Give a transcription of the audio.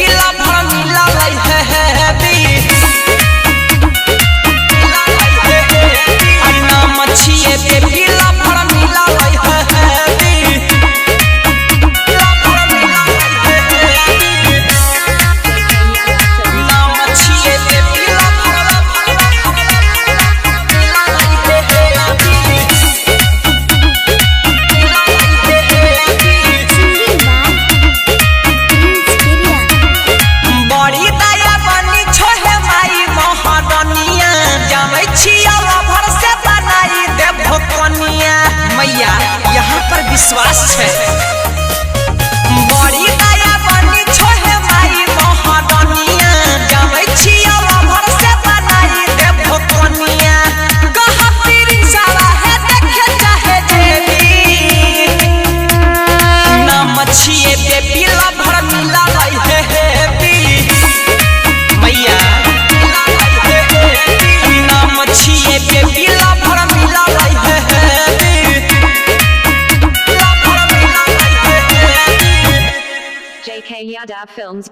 पीला भर मिला है अन्ना मछिए पे पीला भर मिला मैया यहाँ पर विश्वास है बड़ी दया बनी छोहे माई महारानिया जामै छिया भर से बनाई देव कनिया कहा तेरी सारा है देखे चाहे देवी नाम छिए पे पीला भर मिला है मैया नाम छिए पे पीला भर मिला JK Yadav Films